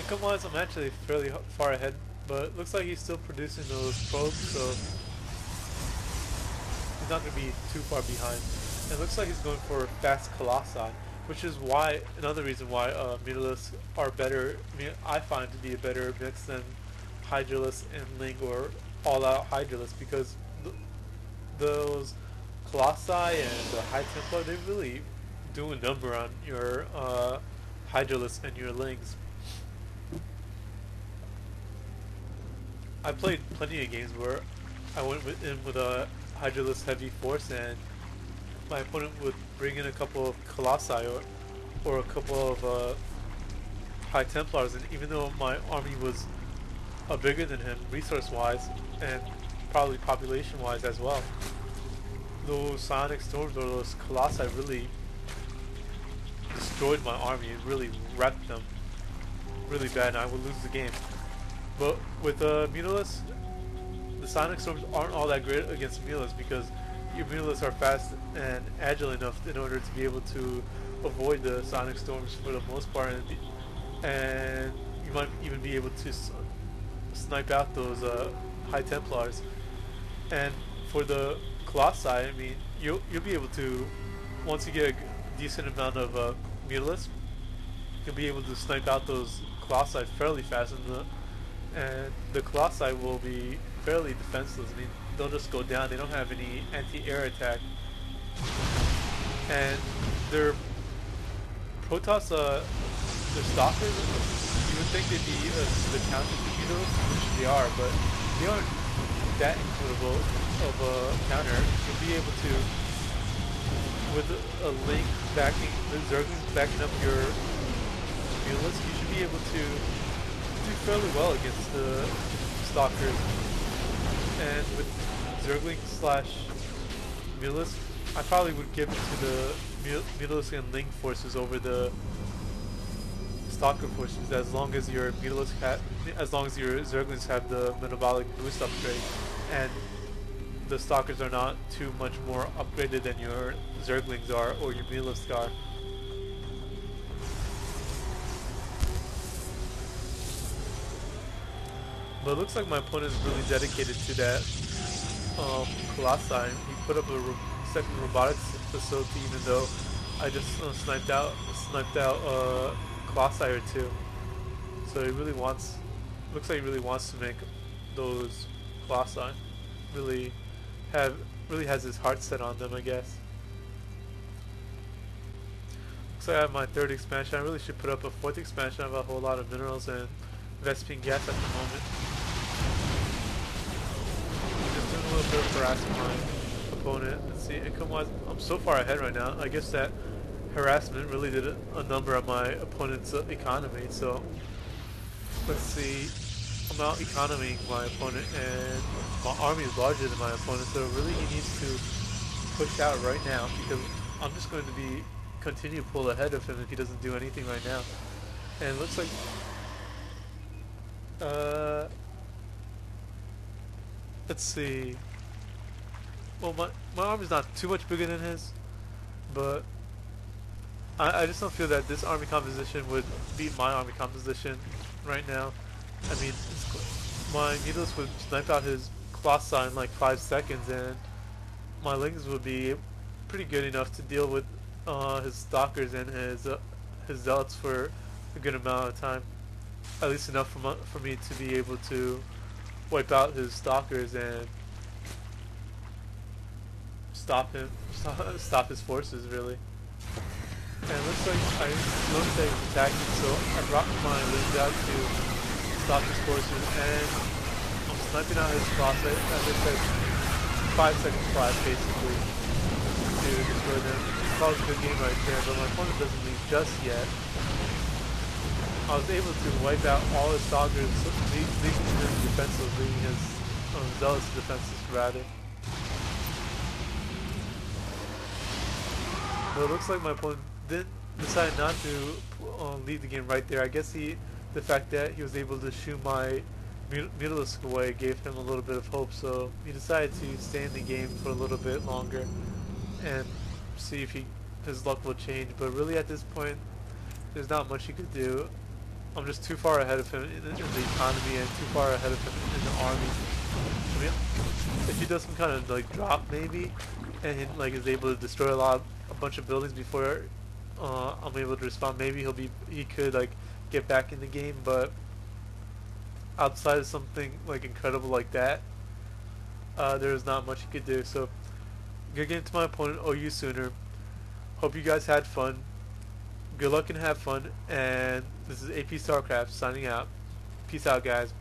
Income-wise, I'm actually fairly far ahead, but it looks like he's still producing those probes, so he's not going to be too far behind. And it looks like he's going for fast Colossi, which is why another reason why Mutalisks are better. I mean, I find to be a better mix than Hydralisk and Ling or all-out Hydralisk, because those Colossi and the High Templar, they really do a number on your Hydralisk and your Lings. I played plenty of games where I went in with a Hydralisk heavy force, and my opponent would bring in a couple of Colossi or a couple of High Templars, and even though my army was bigger than him resource-wise and probably population-wise as well, those Sonic Storms or those Colossi really destroyed my army. It really wrecked them really bad, and I would lose the game. But with Mutalisks, the Sonic Storms aren't all that great against Mutalisks, because your Mutalisks are fast and agile enough in order to be able to avoid the Sonic Storms for the most part, and you might even be able to snipe out those High Templars. And for the Colossi, I mean, you'll be able to, once you get a decent amount of Mutalisks, you'll be able to snipe out those Colossi fairly fast, and the Colossi will be fairly defenseless. I mean, they'll just go down. They don't have any anti-air attack, and their Protoss, their Stalkers, you would think they'd be the counter to Mutalisks, which they are, but they aren't that incredible of a counter. You'll be able to, with a Link backing, the Zerglings backing up your Mutalisks, you should be able to do fairly well against the Stalkers. And with Zergling slash Mutalisk, I probably would give it to the Mutalisk and Link forces over the Stalker forces, as long as your Zerglings have the metabolic boost upgrade, and the Stalkers are not too much more upgraded than your Zerglings are or your Mutalisk are. But it looks like my opponent is really dedicated to that Colossi. He put up a second robotics facility, even though I just sniped out Colossi or two. So he really wants, looks like he really wants to make those Colossi. Really has his heart set on them, I guess. Looks like I have my third expansion. I really should put up a fourth expansion. I have a whole lot of minerals and Vespine gas at the moment. Just doing a little bit of harassing my opponent. Let's see, income-wise, I'm so far ahead right now. I guess that harassment really did a number on my opponent's economy. So let's see, I'm out economying my opponent, and my army is larger than my opponent. So really, he needs to push out right now, because I'm just going to be continue to pull ahead of him if he doesn't do anything right now. And it looks like let's see. Well, my army's not too much bigger than his, but I just don't feel that this army composition would beat my army composition right now. I mean, my Mutalisks would snipe out his Colossi in like 5 seconds, and my Lings would be pretty good enough to deal with his Stalkers and his Zealots for a good amount of time. At least enough for me to be able to wipe out his Stalkers and stop stop his forces, really. And it looks like I noticed that he's attacking, so I brought my Lings out to stop his forces, and I'm sniping out his Colossi, as I said, 5 seconds flat basically to destroy them. That was a good game right there, but my opponent doesn't leave just yet. I was able to wipe out all his Stalkers, leaving him defenseless, leaving his Zealots defenseless rather. But it looks like my opponent didn't decide not to leave the game right there. I guess the fact that he was able to shoo my Mutalisk away gave him a little bit of hope, so he decided to stay in the game for a little bit longer and see if his luck will change. But really at this point, there's not much he could do. I'm just too far ahead of him in the economy and too far ahead of him in the army. I mean, if he does some kind of like drop maybe, and he like is able to destroy a bunch of buildings before I'm able to respond, maybe he could like get back in the game. But outside of something like incredible like that, there's not much he could do. So good game to my opponent, OU Sooner. Hope you guys had fun. Good luck and have fun. And this is AP StarCraft signing out. Peace out, guys.